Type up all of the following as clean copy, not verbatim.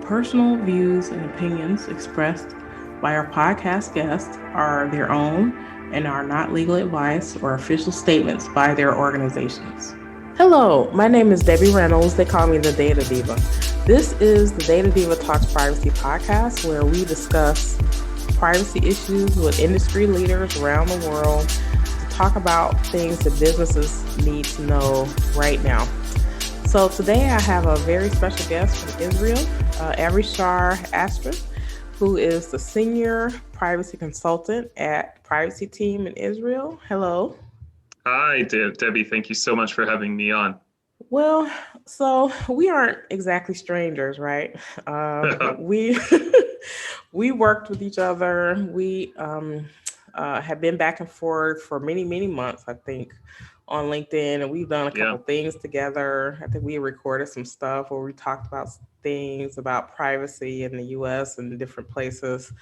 personal views and opinions expressed by our podcast guests are their own and are not legal advice or official statements by their organizations. Hello, my name is Debbie Reynolds. They call me the Data Diva. This is the Data Diva Talks Privacy podcast, where we discuss privacy issues with industry leaders around the world to talk about things that businesses need to know right now. So today I have a very special guest from Israel, Avishai Ostrin, who is the senior privacy consultant at PrivacyTeam in Israel. Hello. Hi, Debbie. Thank you so much for having me on. Well, so we aren't exactly strangers, right? We we worked with each other. We have been back and forth for many, many months, I think, on LinkedIn, and we've done a couple things together. I think we recorded some stuff where we talked about things about privacy in the U.S. and different places.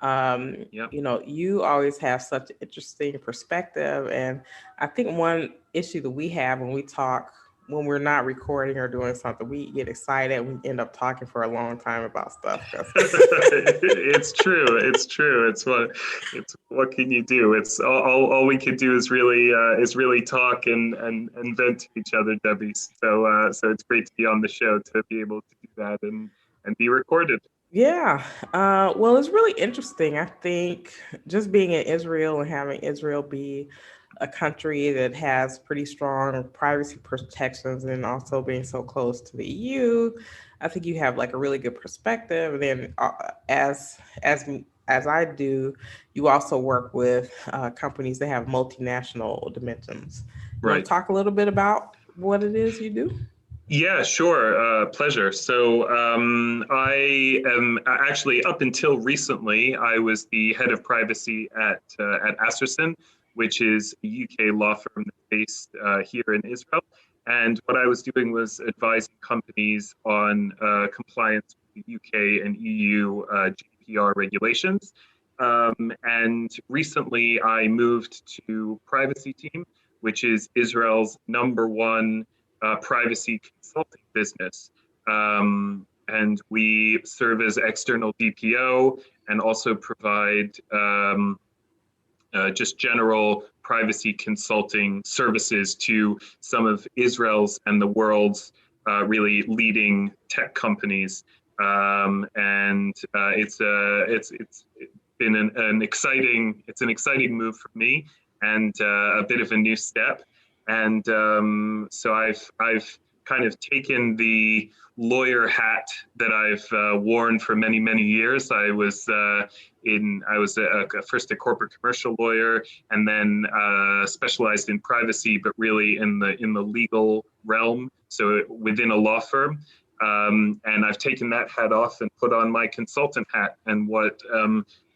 You always have such an interesting perspective, and I think one issue that we have when we talk, when we're not recording or doing something, we get excited. We end up talking for a long time about stuff. It's true. It's what can you do? It's all we can do is really talk and vent to each other, Debbie. So it's great to be on the show to be able to do that and be recorded. Yeah. Well, it's really interesting. I think just being in Israel and having Israel be a country that has pretty strong privacy protections and also being so close to the EU, I think you have like a really good perspective. And then as I do, you also work with companies that have multinational dimensions. You want to talk a little bit about what it is you do? Yeah, sure. Pleasure. So I am actually, up until recently, I was the head of privacy at Asterson, which is a UK law firm based here in Israel. And what I was doing was advising companies on compliance with the UK and EU GDPR regulations. And recently I moved to PrivacyTeam, which is Israel's #1 privacy consulting business. And we serve as external DPO and also provide just general privacy consulting services to some of Israel's and the world's really leading tech companies. It's been an exciting move for me and a bit of a new step. And so I've kind of taken the lawyer hat that I've worn for many, many years. I was first a corporate commercial lawyer, and then specialized in privacy, but really in the legal realm, so within a law firm. And I've taken that hat off and put on my consultant hat. And what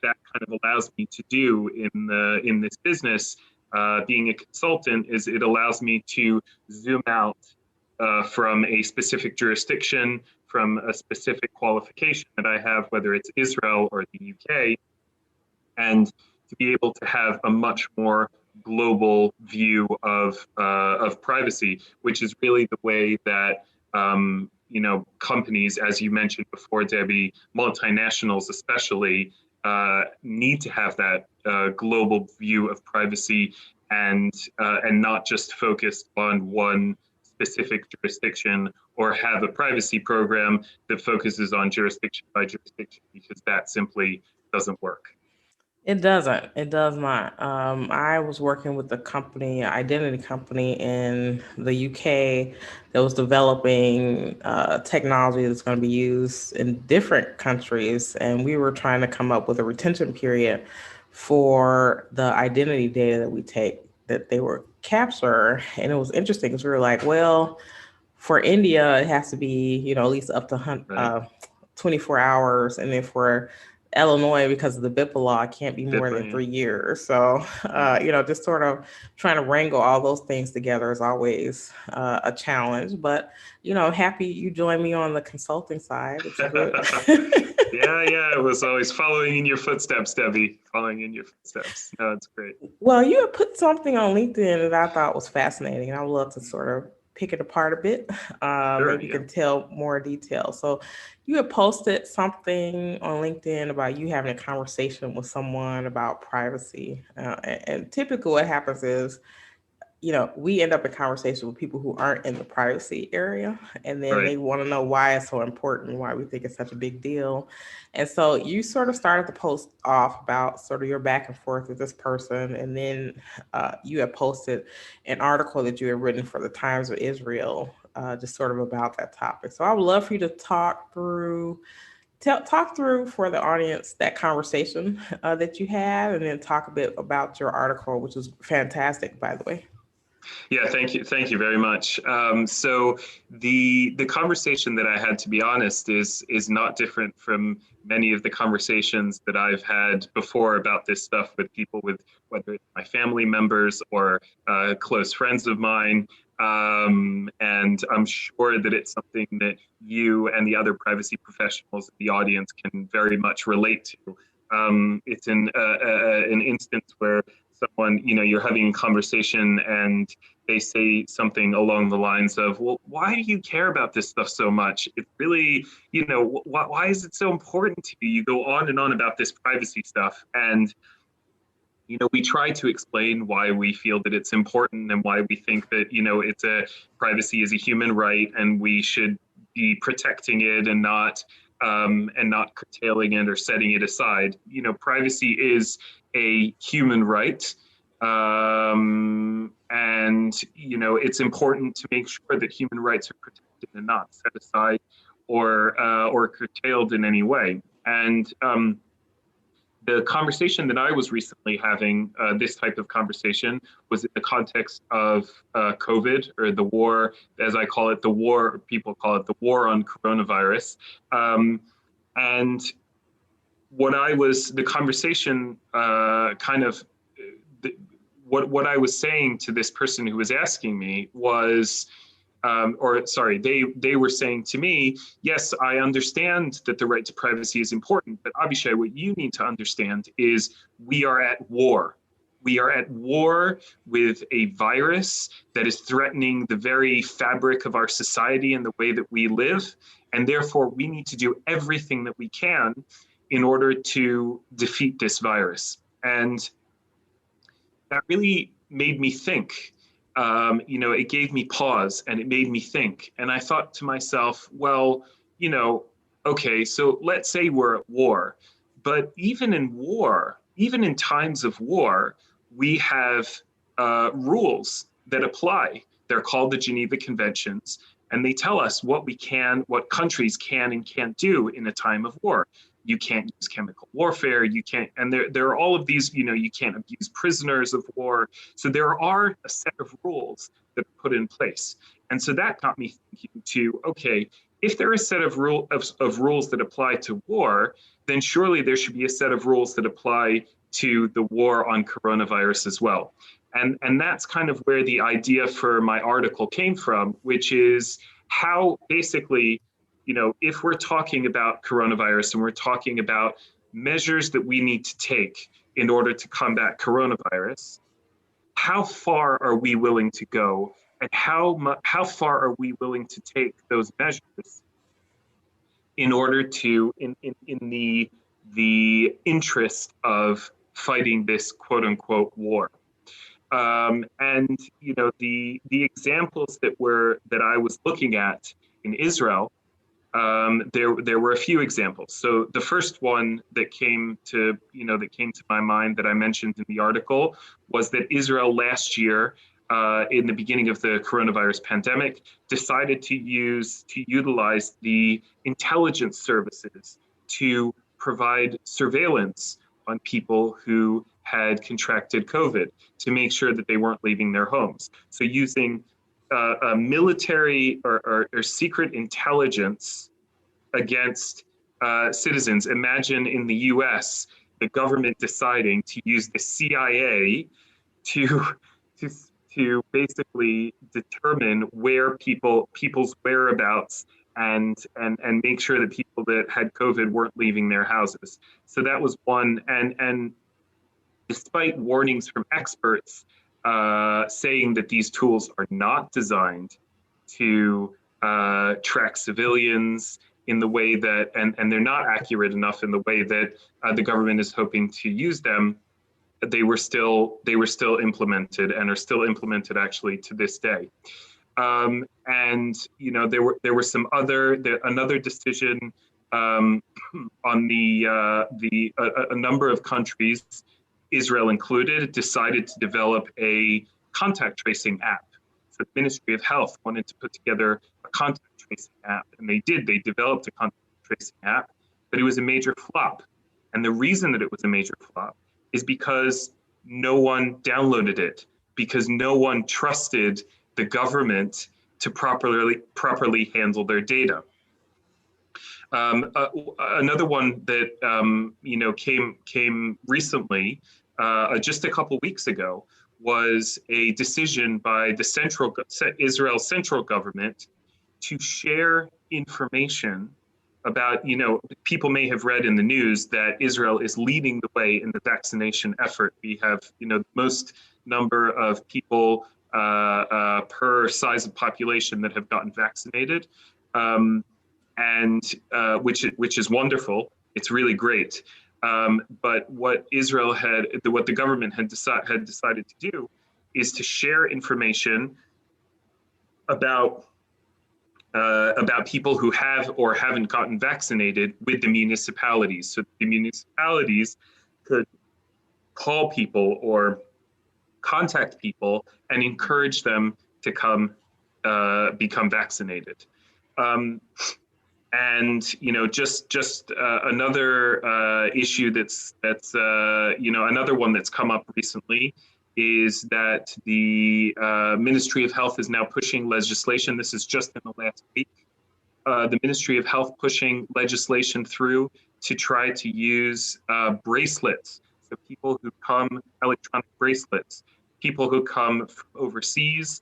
that kind of allows me to do in this business, being a consultant, is it allows me to zoom out from a specific jurisdiction, from a specific qualification that I have, whether it's Israel or the UK, and to be able to have a much more global view of privacy, which is really the way that companies, as you mentioned before, Debbie, multinationals especially, need to have that global view of privacy and not just focused on one specific jurisdiction, or have a privacy program that focuses on jurisdiction by jurisdiction, because that simply doesn't work. It doesn't. It does not. I was working with identity company in the UK that was developing technology that's going to be used in different countries. And we were trying to come up with a retention period for the identity data that we take, that they were capture. And it was interesting because we were like, well, for India, it has to be, at least up to 24 hours. And then for Illinois, because of the BIPA law, it can't be more than 3 years. So, just sort of trying to wrangle all those things together is always a challenge. But, I'm happy you joined me on the consulting side. It's good. Yeah. It was always following in your footsteps, Debbie. Following in your footsteps. No, it's great. Well, you had put something on LinkedIn that I thought was fascinating, and I would love to sort of pick it apart a bit. Sure, Maybe you yeah. can tell more detail. So you had posted something on LinkedIn about you having a conversation with someone about privacy. And typically what happens is, we end up in conversation with people who aren't in the privacy area, and then Right. they want to know why it's so important, why we think it's such a big deal. And so you sort of started the post off about sort of your back and forth with this person, and then you had posted an article that you had written for the Times of Israel, just sort of about that topic. So I would love for you to talk through for the audience that conversation that you had, and then talk a bit about your article, which was fantastic, by the way. Yeah, thank you very much. So the conversation that I had, to be honest, is not different from many of the conversations that I've had before about this stuff with people, with whether it's my family members or close friends of mine. And I'm sure that it's something that you and the other privacy professionals in the audience can very much relate to. It's an instance where someone, you're having a conversation and they say something along the lines of, well, why do you care about this stuff so much? It's really, why is it so important to you? You go on and on about this privacy stuff. And, we try to explain why we feel that it's important and why we think that, privacy is a human right and we should be protecting it and not curtailing it or setting it aside. Privacy is a human right. And it's important to make sure that human rights are protected and not set aside or curtailed in any way. And the conversation that I was recently having, this type of conversation, was in the context of COVID, or the war, as I call it, the war. People call it the war on coronavirus. And the conversation kind of what I was saying to this person who was asking me was, they were saying to me, yes, I understand that the right to privacy is important, but Avishai, what you need to understand is we are at war. We are at war with a virus that is threatening the very fabric of our society and the way that we live. And therefore, we need to do everything that we can in order to defeat this virus. And that really made me think. It gave me pause and it made me think. And I thought to myself, well, okay, so let's say we're at war, but even in war, even in times of war, we have rules that apply. They're called the Geneva Conventions, and they tell us what countries can and can't do in a time of war. You can't use chemical warfare. You can't, and there are all of these, you can't abuse prisoners of war. So there are a set of rules that are put in place. And so that got me thinking too, okay, if there are a set of rules that apply to war, then surely there should be a set of rules that apply to the war on coronavirus as well. And that's kind of where the idea for my article came from, which is how basically, if we're talking about coronavirus and we're talking about measures that we need to take in order to combat coronavirus, how far are we willing to go, and how far are we willing to take those measures in order to, in the interest of fighting this quote unquote war. And the examples that I was looking at in Israel, there were a few examples. So the first one that came to my mind that I mentioned in the article was that Israel last year, in the beginning of the coronavirus pandemic, decided to utilize the intelligence services to provide surveillance on people who had contracted COVID to make sure that they weren't leaving their homes. So using military or secret intelligence against citizens. Imagine in the US, the government deciding to use the CIA to to to basically determine where people's whereabouts and make sure that people that had COVID weren't leaving their houses. So that was one. And despite warnings from experts saying that these tools are not designed to track civilians in the way that, and they're not accurate enough in the way that the government is hoping to use them. They were still implemented and are still implemented actually to this day. And there were some another decision on a number of countries, Israel included, decided to develop a contact tracing app. So the Ministry of Health wanted to put together a contact tracing app, and they did. They developed a contact tracing app, but it was a major flop. And the reason that it was a major flop is because no one downloaded it, because no one trusted the government to properly handle their data. Another one that came recently, just a couple weeks ago, was a decision by the Israel central government to share information about, people may have read in the news that Israel is leading the way in the vaccination effort. We have, the most number of people per size of population that have gotten vaccinated, and which is wonderful. It's really great. But what the government had decided to do is to share information about people who have or haven't gotten vaccinated with the municipalities. So the municipalities could call people or contact people and encourage them to come become vaccinated. And just another issue that's another one that's come up recently is that the Ministry of Health is now pushing legislation. This is just in the last week. The Ministry of Health pushing legislation through to try to use bracelets. So people who come, electronic bracelets, people who come from overseas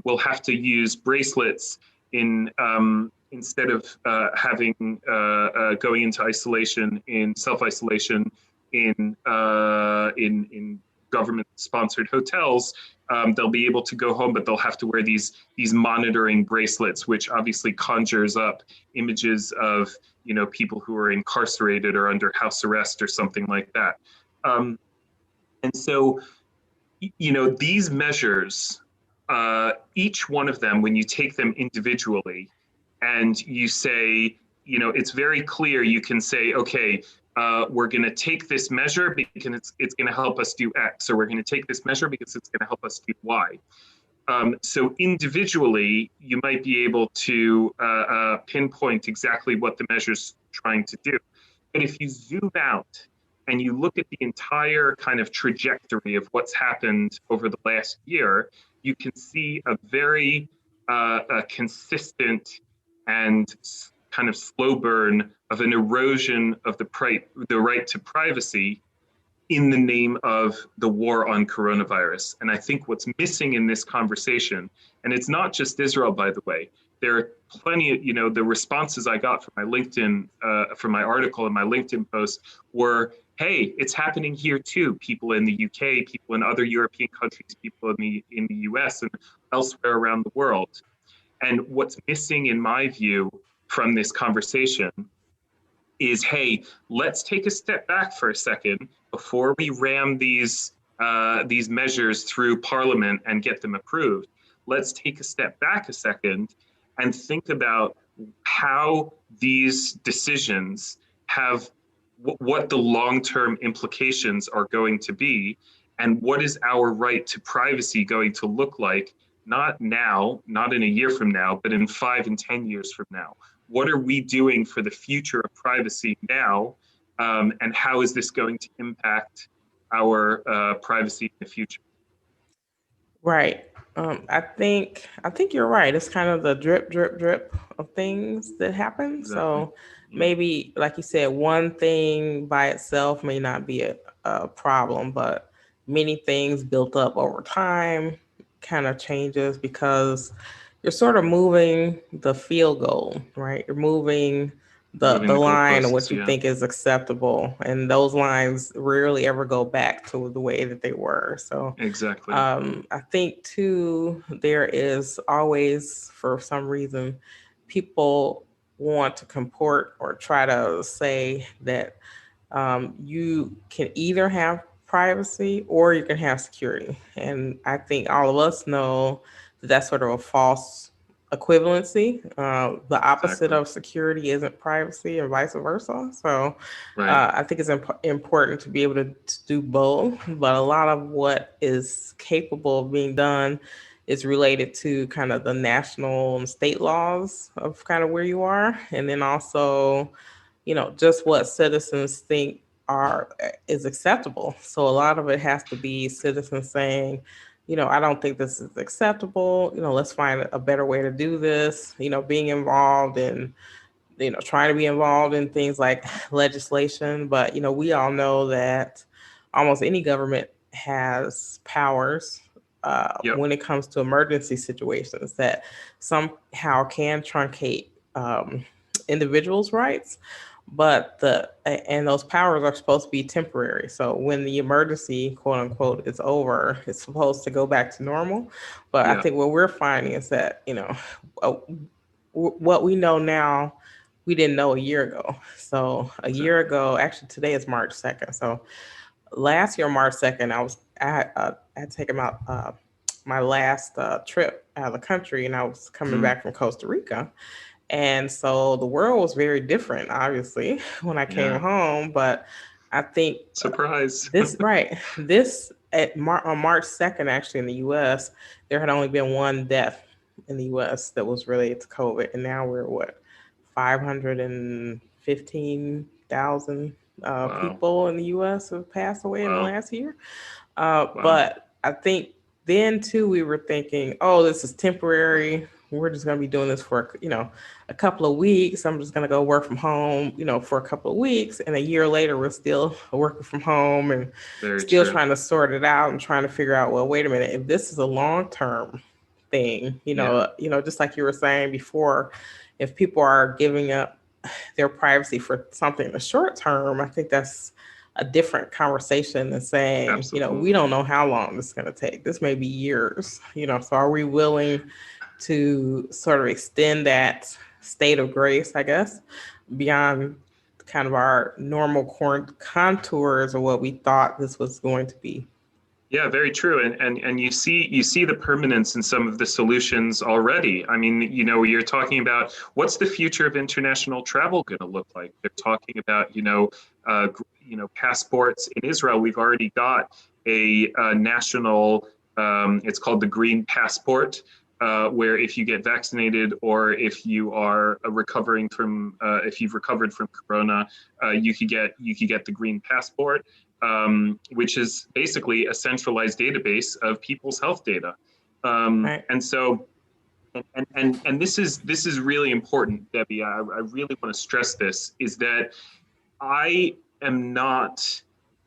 will have to use bracelets in instead of having going into isolation, in self-isolation in government-sponsored hotels. They'll be able to go home, but they'll have to wear these monitoring bracelets, which obviously conjures up images of people who are incarcerated or under house arrest or something like that. And so these measures, each one of them, when you take them individually, and you say, it's very clear. You can say, okay, we're going to take this measure because it's going to help us do X, or we're going to take this measure because it's going to help us do Y. So individually, you might be able to pinpoint exactly what the measure's trying to do. But if you zoom out and you look at the entire kind of trajectory of what's happened over the last year, you can see a very consistent and kind of slow burn of an erosion of the right to privacy in the name of the war on coronavirus. And I think what's missing in this conversation, and it's not just Israel, by the way, there are plenty of, the responses I got from my LinkedIn, from my article and my LinkedIn post were, hey, it's happening here too. People in the UK, people in other European countries, people in the US and elsewhere around the world. And what's missing, in my view, from this conversation is, hey, let's take a step back for a second before we ram these measures through Parliament and get them approved. Let's take a step back a second and think about how these decisions have, what the long-term implications are going to be, and what is our right to privacy going to look like, not now, not in a year from now, but in 5 and 10 years from now. What are we doing for the future of privacy now, and how is this going to impact our privacy in the future? Right. I think you're right. It's kind of the drip, drip, drip of things that happen. Exactly. So maybe, like you said, one thing by itself may not be a problem, but many things built up over time kind of changes, because you're sort of moving the field goal, right? You're moving the Moving the line of goalposts. what you Yeah, think is acceptable, and those lines rarely ever go back to the way that they were. So exactly. I think too, there is always, for some reason, people want to comport or try to say that you can either have privacy or you can have security. And I think all of us know that that's sort of a false equivalency. The opposite Exactly. of security isn't privacy and vice versa. So Right. I think it's important to be able to do both. But a lot of what is capable of being done is related to kind of the national and state laws of kind of where you are. And then also, just what citizens think are is acceptable. So a lot of it has to be citizens saying, I don't think this is acceptable. Let's find a better way to do this. Being involved in, trying to be involved in things like legislation. But we all know that almost any government has powers Yep. when it comes to emergency situations that somehow can truncate individuals' rights, but those powers are supposed to be temporary. So when the emergency, quote unquote, is over, it's supposed to go back to normal. But I Yeah. think what we're finding is that uh, what we know now, we didn't know a year ago. So a year Exactly. ago, actually today is March 2nd. So last year, March 2nd, I had taken out my last trip out of the country, and I was coming Mm, back from Costa Rica. And so the world was very different, obviously, when I came yeah. home. But I think Surprise. this, right, this on March 2nd, actually in the US, there had only been one death in the US that was related to COVID. And now we're what, 515,000 Wow. people in the US have passed away in the Wow. last year. Wow. But I think then too we were thinking, oh, this is temporary. We're just going to be doing this for a couple of weeks. I'm just going to go work from home, for a couple of weeks, and a year later we're still working from home and Very still true. trying to sort it out and trying to figure out, well, wait a minute, if this is a long term thing, Yeah. just like you were saying before, if people are giving up their privacy for something in the short term, I think that's a different conversation than saying, we Absolutely. don't know how long this is going to take. This may be years, so are we willing to sort of extend that state of grace, I guess, beyond kind of our normal contours of what we thought this was going to be? Yeah, very true. And you see the permanence in some of the solutions already. I mean, you're talking about what's the future of international travel going to look like? They're talking about, passports in Israel. We've already got a national, it's called the Green Passport, where if you get vaccinated or if you are if you've recovered from Corona, you could get the Green Passport, which is basically a centralized database of people's health data. Right. And so, and this is really important, Debbie. I really want to stress this: is that I am not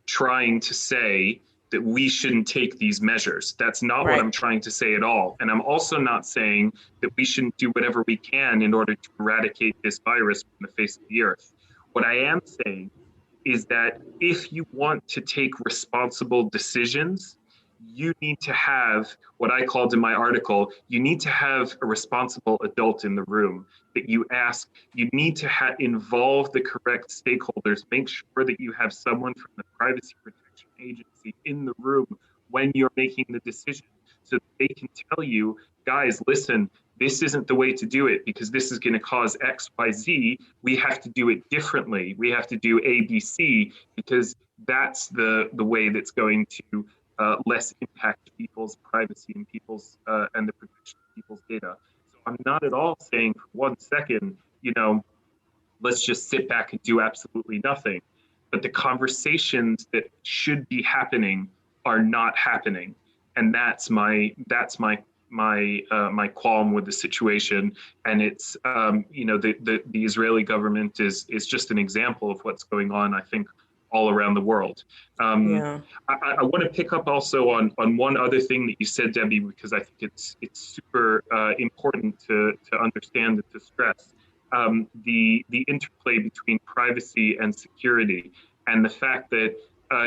trying to say that we shouldn't take these measures. That's not what I'm Right. trying to say at all. And I'm also not saying that we shouldn't do whatever we can in order to eradicate this virus from the face of the earth. What I am saying is that if you want to take responsible decisions, you need to have what I called in my article, you need to have a responsible adult in the room that you ask. You need to involve the correct stakeholders. Make sure that you have someone from the Privacy Protection Agency in the room when you're making the decision so that they can tell you, guys, listen, this isn't the way to do it because this is going to cause X, Y, Z. We have to do it differently. We have to do A, B, C because that's the way that's going to less impact people's privacy and and the protection of people's data. So I'm not at all saying for 1 second, let's just sit back and do absolutely nothing. But the conversations that should be happening are not happening, and that's my qualm with the situation. And it's the Israeli government is just an example of what's going on, I think, all around the world. Um, Yeah. I want to pick up also on one other thing that you said, Debbie, because I think it's super important to understand and to stress. the interplay between privacy and security, and the fact that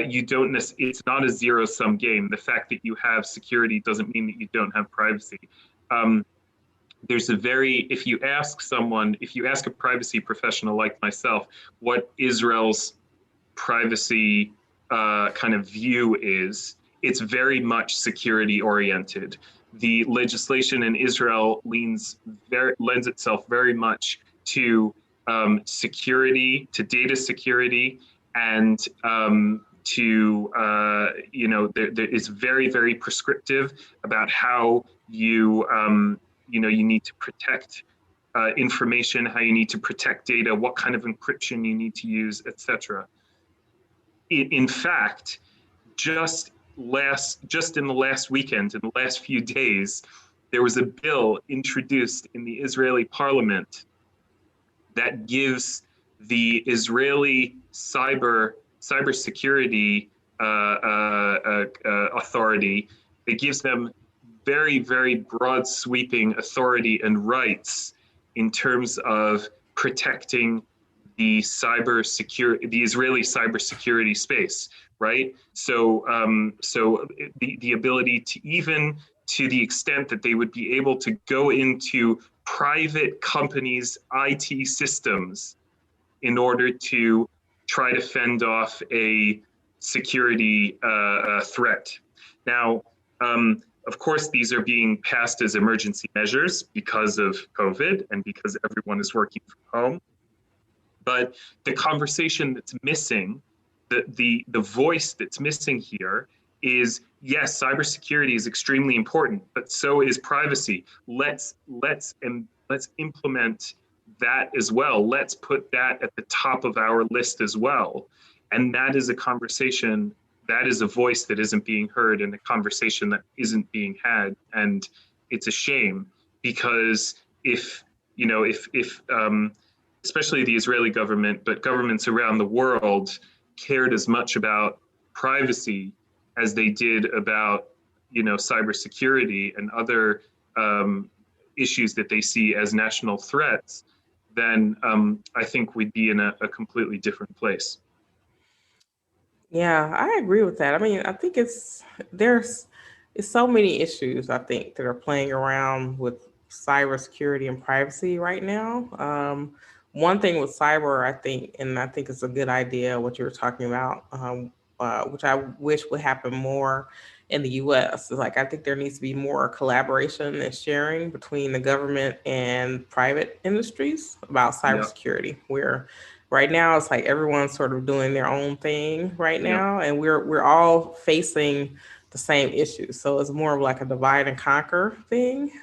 you don't it's not a zero-sum game. The fact that you have security doesn't mean that you don't have privacy. There's a very, if you ask a privacy professional like myself, what Israel's privacy kind of view is, it's very much security oriented. The legislation in Israel lends itself very much to security, to data security, and to it's very, very prescriptive about how you need to protect information, how you need to protect data, what kind of encryption you need to use, etc. In fact, just in the last weekend, in the last few days, there was a bill introduced in the Israeli parliament that gives the Israeli cybersecurity authority, that gives them very, very broad sweeping authority and rights in terms of protecting the Israeli cybersecurity space, right? So, the ability to, even to the extent that they would be able to go into private companies' IT systems in order to try to fend off a security threat. Now, of course, these are being passed as emergency measures because of COVID and because everyone is working from home. But the conversation that's missing, the voice that's missing here is, yes, cybersecurity is extremely important, but so is privacy. Let's implement that as well. Let's put that at the top of our list as well. And that is a conversation, that is a voice that isn't being heard, and a conversation that isn't being had. And it's a shame, because if especially the Israeli government, but governments around the world cared as much about privacy as they did about, cybersecurity and other issues that they see as national threats, then I think we'd be in a completely different place. Yeah, I agree with that. I mean, I think there's it's so many issues I think that are playing around with cybersecurity and privacy right now. One thing with cyber, I think, and I think it's a good idea what you were talking about, which I wish would happen more in the U.S. is like I think there needs to be more collaboration and sharing between the government and private industries about Yeah, cybersecurity, where right now it's like everyone's sort of doing their own thing right yeah, now, and we're all facing the same issues. So it's more of like a divide and conquer thing,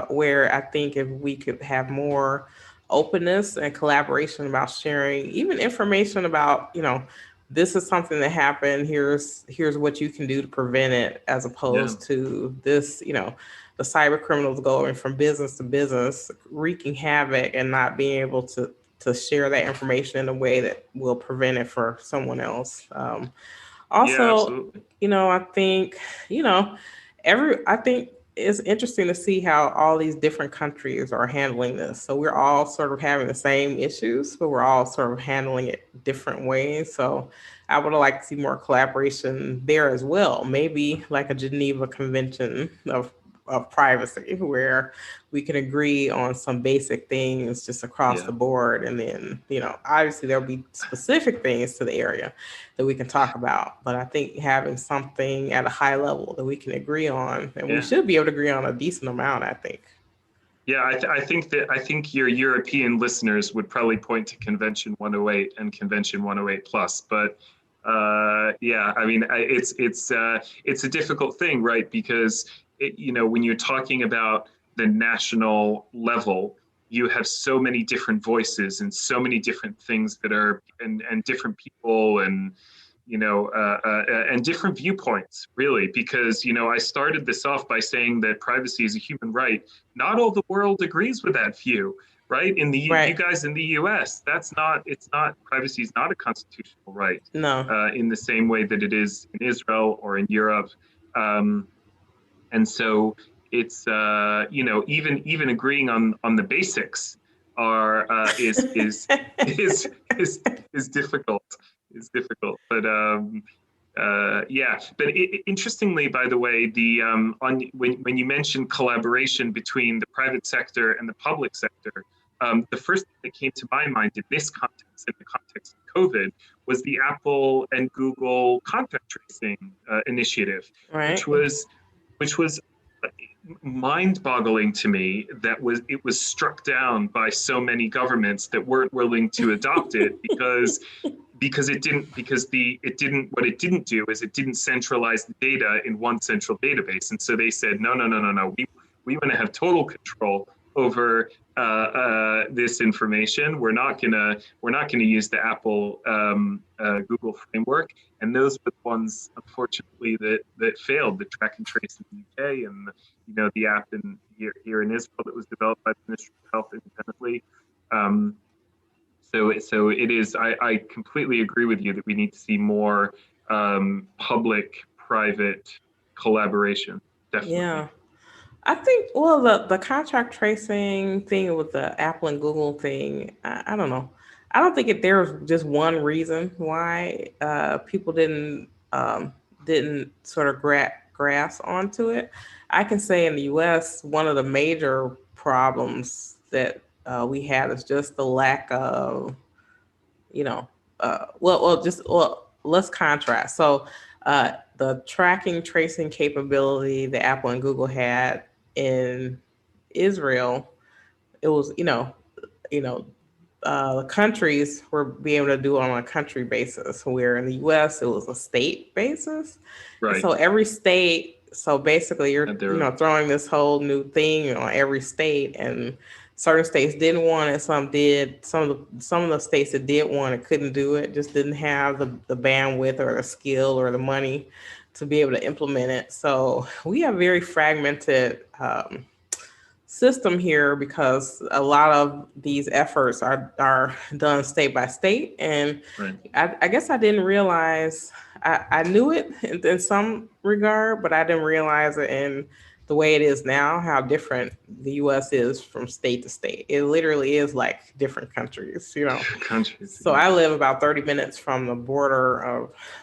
where I think if we could have more openness and collaboration about sharing even information about, this is something that happened, here's what you can do to prevent it, as yeah, opposed to this, the cyber criminals going from business to business wreaking havoc and not being able to share that information in a way that will prevent it for someone else. yeah, Also, absolutely. I think, I think it's interesting to see how all these different countries are handling this. So we're all sort of having the same issues, but we're all sort of handling it different ways. So I would like to see more collaboration there as well. Maybe like a Geneva Convention of privacy, where we can agree on some basic things just across Yeah. the board. And then, obviously there'll be specific things to the area that we can talk about. But I think having something at a high level that we can agree on, and we Yeah. should be able to agree on a decent amount, I think. Yeah, I think your European listeners would probably point to Convention 108 and Convention 108 plus, but yeah, I mean, it's a difficult thing, right? Because when you're talking about the national level, you have so many different voices and so many different things that are, and different people, and and different viewpoints, really, because I started this off by saying that privacy is a human right. Not all the world agrees with that view, right? You Right. guys in the U.S., it's not, privacy is not a constitutional right, No. in the same way that it is in Israel or in Europe. Um, and so it's even agreeing on the basics are is difficult. Is difficult, but yeah. But interestingly, by the way, the when you mentioned collaboration between the private sector and the public sector, the first thing that came to my mind in this context, in the context of COVID, was the Apple and Google contact tracing initiative, which Right. was mind-boggling to me that it was struck down by so many governments that weren't willing to adopt it because it didn't what it didn't do is it didn't centralize the data in one central database, and so they said no, we want to have total control over this information. We're not gonna use the Apple Google framework, and those were the ones, unfortunately, that failed. The track and trace in the UK, and the app here in Israel that was developed by the Ministry of Health independently. So it is. I completely agree with you that we need to see more public-private collaboration. Definitely. Yeah. I think, well, the contract tracing thing with the Apple and Google thing, I don't know. I don't think there's just one reason why people didn't sort of grasp onto it. I can say in the U.S., one of the major problems that we had is just the lack of, you know, let's contrast. So, the tracking tracing capability that Apple and Google had in Israel, it was, you know, the countries were be able to do it on a country basis, where in the U.S. it was a state basis. And Right. so every state, so basically you're throwing this whole new thing on every state, and certain states didn't want it, some did. Some of the states that did want it couldn't do it, just didn't have the bandwidth or the skill or the money to be able to implement it. So we have very fragmented system here because a lot of these efforts are done state by state. And Right. I guess I didn't realize, I knew it in some regard, but I didn't realize it in the way it is now, how different the US is from state to state. It literally is like different countries. Countries. So I live about 30 minutes from the border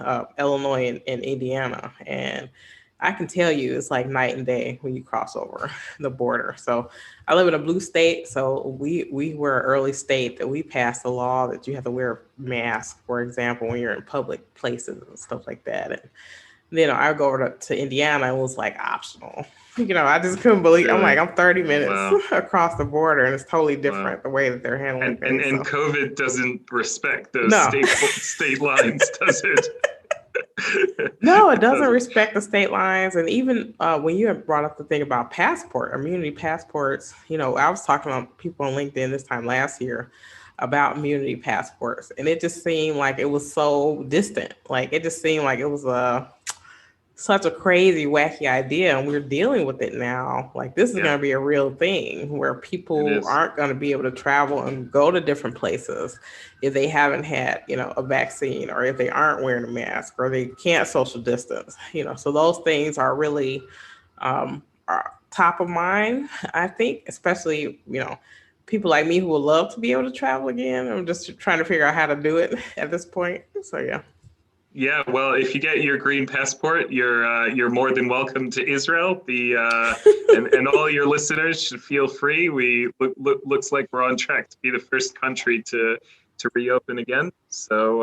of Illinois and Indiana. And I can tell you it's like night and day when you cross over the border. So I live in a blue state. So we were an early state that we passed a law that you have to wear a mask, for example, when you're in public places and stuff like that. And then I go over to Indiana, and it was like optional. I just couldn't believe. I'm Really? like, I'm 30 minutes Wow. across the border, and it's totally Wow. different the way that they're handling And things. So. COVID doesn't respect those No. state lines, does it? No, it doesn't respect the state lines. And even when you had brought up the thing about immunity passports, I was talking to people on LinkedIn this time last year about immunity passports, and it just seemed like it was so distant. Like it just seemed like it was such a crazy, wacky idea, and we're dealing with it now. Like this is going to be a real thing where people aren't going to be able to travel and go to different places if they haven't had, a vaccine, or if they aren't wearing a mask, or they can't social distance. So those things are really are top of mind, I think, especially, people like me who would love to be able to travel again. I'm just trying to figure out how to do it at this point. So, yeah. Yeah, well, if you get your green passport, you're more than welcome to Israel. And all your listeners should feel free. We looks like we're on track to be the first country to reopen again. So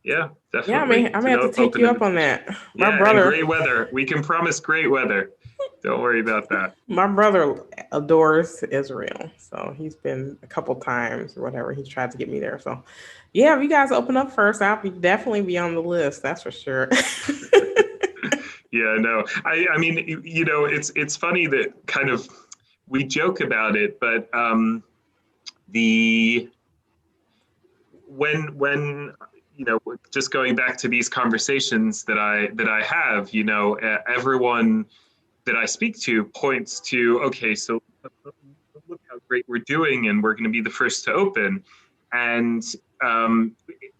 yeah, definitely. Yeah, I'm gonna have to take you up on that. My brother. And great weather. We can promise great weather. Don't worry about that. My brother adores Israel, so he's been a couple times or whatever. He's tried to get me there. So, yeah, if you guys open up first, I'll definitely be on the list. That's for sure. Yeah, no, I mean, it's funny that kind of we joke about it, but when just going back to these conversations that I have, everyone that I speak to points to, okay, so look how great we're doing, and we're going to be the first to open, and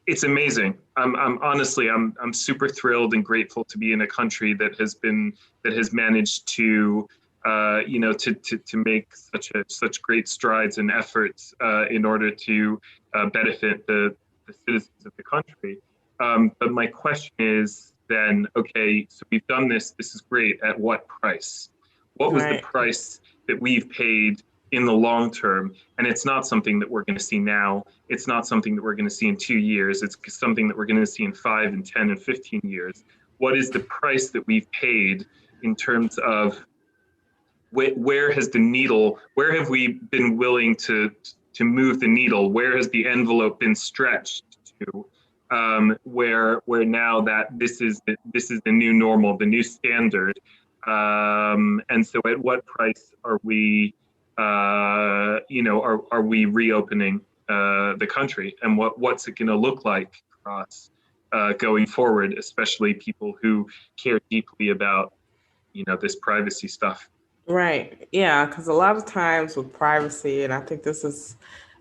it's amazing. I'm super thrilled and grateful to be in a country that has managed to to make such great strides and efforts in order to benefit the citizens of the country. But my question is then, okay, so we've done this. This is great. At what price? What was the Right. price that we've paid in the long term? And it's not something that we're going to see now. It's not something that we're going to see in 2 years. It's something that we're going to see in 5 and 10 and 15 years. What is the price that we've paid in terms of where has the needle, where have we been willing to move the needle? Where has the envelope been stretched to? Where now that this is the new normal, the new standard, and so at what price are we, are we reopening the country, and what's it going to look like for us going forward, especially people who care deeply about this privacy stuff. Right. Yeah, because a lot of times with privacy, and I think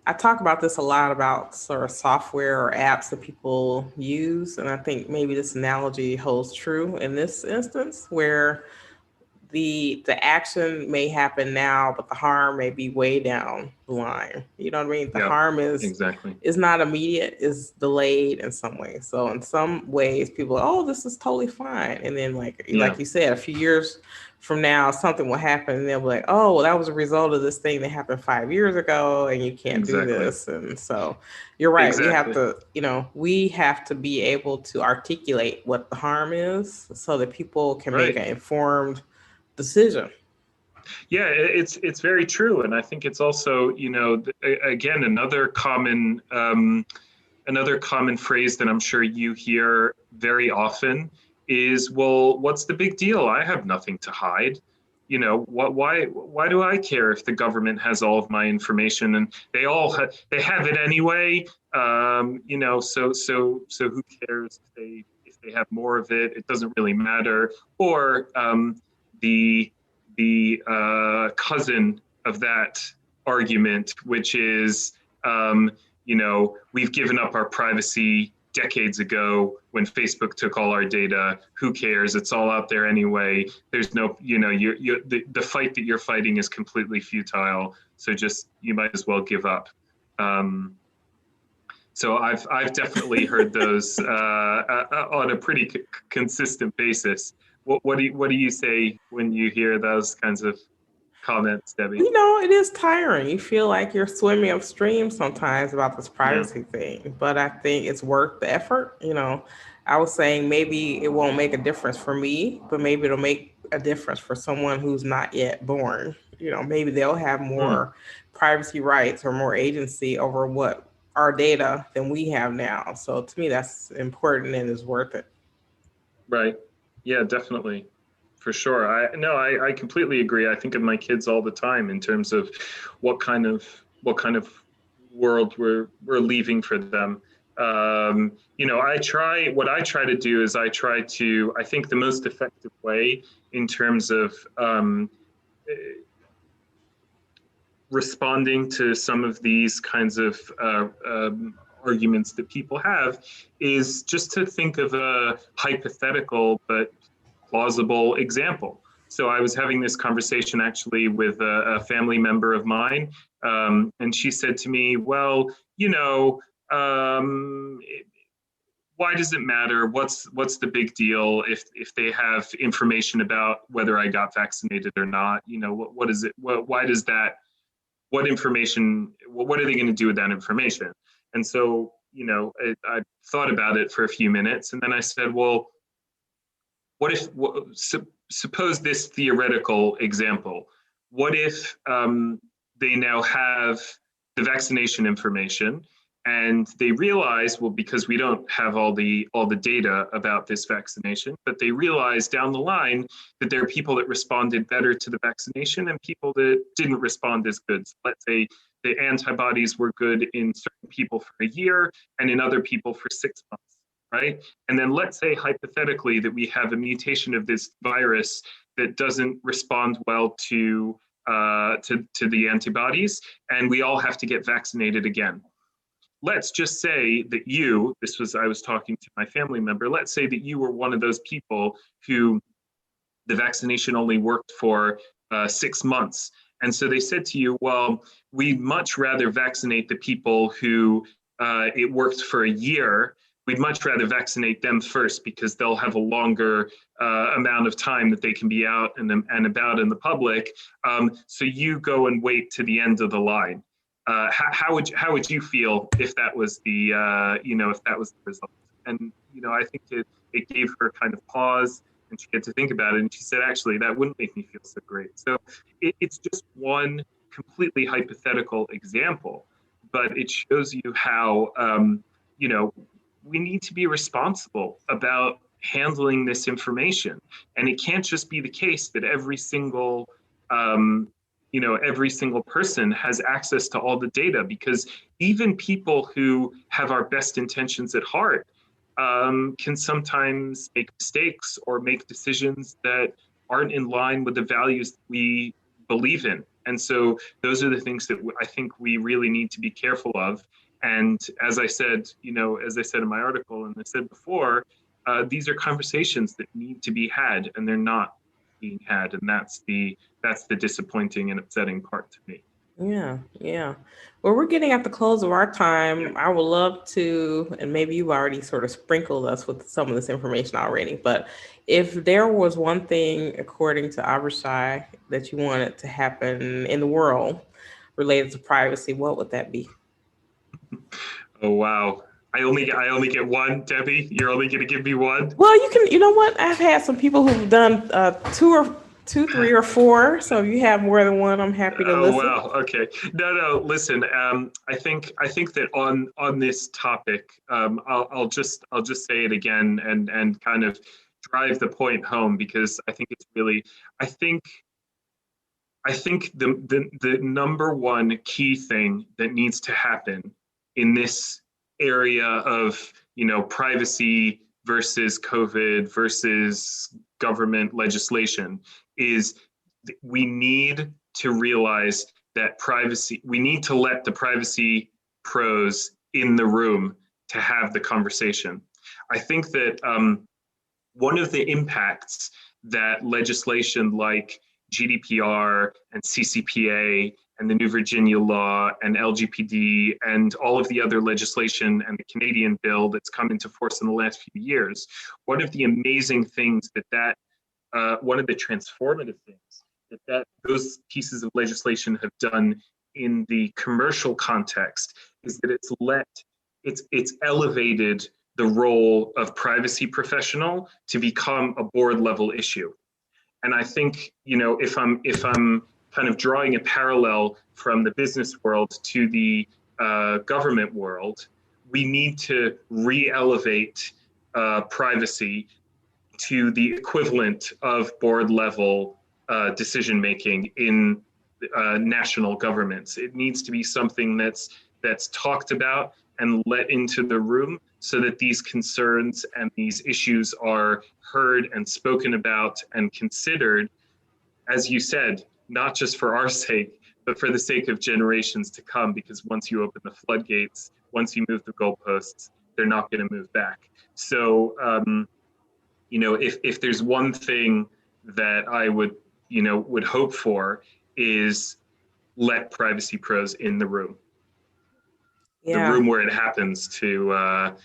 I talk about this a lot about sort of software or apps that people use. And I think maybe this analogy holds true in this instance where the action may happen now, but the harm may be way down the line. You know what I mean? The Yeah, harm is exactly. is not immediate, is delayed in some ways. So in some ways, people are, oh, this is totally fine. And then Yeah, like you said, a few years from now, something will happen and they'll be like, oh, well, that was a result of this thing that happened 5 years ago and you can't do exactly. this. And so you're right. Exactly. We have to be able to articulate what the harm is so that people can make Right. an informed decision. Yeah, it's very true, and I think it's also, again, another common phrase that I'm sure you hear very often is, well, what's the big deal? I have nothing to hide. Why do I care if the government has all of my information, and they have it anyway? So who cares if they have more of it? It doesn't really matter. Or the cousin of that argument, which is, we've given up our privacy decades ago when Facebook took all our data. Who cares? It's all out there anyway. There's no, the fight that you're fighting is completely futile. So you might as well give up. So I've definitely heard those on a pretty consistent basis. What do you say when you hear those kinds of comments, Debbie? It is tiring. You feel like you're swimming upstream sometimes about this Yeah. privacy thing, but I think it's worth the effort. I was saying maybe it won't make a difference for me, but maybe it'll make a difference for someone who's not yet born. Maybe they'll have Hmm. more privacy rights or more agency over what our data than we have now. So to me, that's important and is worth it. Right. Yeah, definitely. For sure. I completely agree. I think of my kids all the time in terms of what kind of world we're leaving for them. What I try to do is I think the most effective way in terms of responding to some of these kinds of arguments that people have is just to think of a hypothetical but plausible example. So I was having this conversation actually with a family member of mine, and she said to me, well, why does it matter? What's the big deal if they have information about whether I got vaccinated or not? What is it? Why does that? What information? What are they going to do with that information? And so, I thought about it for a few minutes, and then I said, well, what if? Suppose this theoretical example. What if they now have the vaccination information, and they realize, well, because we don't have all the data about this vaccination, but they realize down the line that there are people that responded better to the vaccination and people that didn't respond as good. So let's say the antibodies were good in certain people for a year and in other people for 6 months, right? And then let's say hypothetically that we have a mutation of this virus that doesn't respond well to the antibodies, and we all have to get vaccinated again. Let's just say that I was talking to my family member, let's say that you were one of those people who the vaccination only worked for 6 months. And so they said to you, well, we'd much rather vaccinate the people who it worked for a year. We'd much rather vaccinate them first because they'll have a longer amount of time that they can be out and about in the public. So you go and wait to the end of the line. How would you feel if that was the if that was the result? And I think it gave her kind of pause, and she had to think about it. And she said, actually, that wouldn't make me feel so great. So it's just one completely hypothetical example, but it shows you how we need to be responsible about handling this information. And it can't just be the case that every single person has access to all the data, because even people who have our best intentions at heart can sometimes make mistakes or make decisions that aren't in line with the values we believe in. And so those are the things that I think we really need to be careful of. And as I said, in my article, and I said before, these are conversations that need to be had, and they're not being had. And that's the disappointing and upsetting part to me. Yeah. Well, we're getting at the close of our time. I would love to, and maybe you've already sort of sprinkled us with some of this information already, but if there was one thing, according to Avishai, that you wanted to happen in the world related to privacy, what would that be? Oh, wow. I only get one, Debbie. You're only going to give me one? Well, you know what? I've had some people who've done two, 3, or 4. So if you have more than one, I'm happy to listen. Oh, wow. Okay. No, listen, I think that on this topic, I'll just say it again and kind of drive the point home, because I think it's really, I think the number one key thing that needs to happen in this area of, privacy versus COVID versus government legislation is we need to realize that we need to let the privacy pros in the room to have the conversation. I think that one of the impacts that legislation like GDPR and CCPA and the New Virginia law and LGPD and all of the other legislation and the Canadian bill that's come into force in the last few years, one of the amazing things one of the transformative things that those pieces of legislation have done in the commercial context is that it's elevated the role of privacy professional to become a board level issue. And I think, if I'm kind of drawing a parallel from the business world to the government world, we need to re-elevate privacy to the equivalent of board level decision making in national governments. It needs to be something that's talked about and let into the room so that these concerns and these issues are heard and spoken about and considered, as you said, not just for our sake, but for the sake of generations to come, because once you open the floodgates, once you move the goalposts, they're not going to move back. So, if there's one thing that I would hope for is let privacy pros in the room. Yeah. The room where it happens, to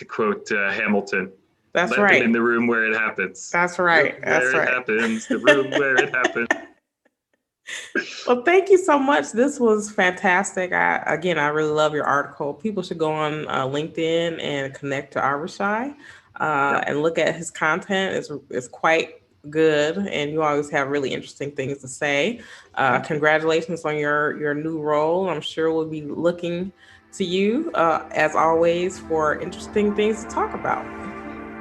quote Hamilton. That's let right. Them in the room where it happens. That's right. Where it happens, the room where it happens. Well, thank you so much. This was fantastic. I really love your article. People should go on LinkedIn and connect to Avishai and look at his content. It's quite good, and you always have really interesting things to say. Congratulations on your new role. I'm sure we'll be looking to you, as always, for interesting things to talk about.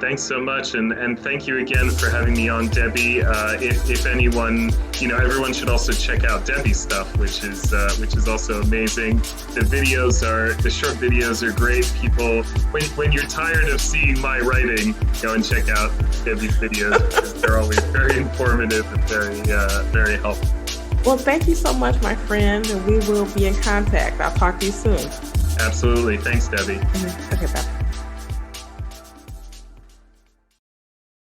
Thanks so much, and thank you again for having me on, Debbie. If anyone, everyone should also check out Debbie's stuff, which is also amazing. The short videos are great. People, when you're tired of seeing my writing, go and check out Debbie's videos, because they're always very informative and very helpful. Well, thank you so much, my friend, and we will be in contact. I'll talk to you soon. Absolutely. Thanks, Debbie. Okay, bye.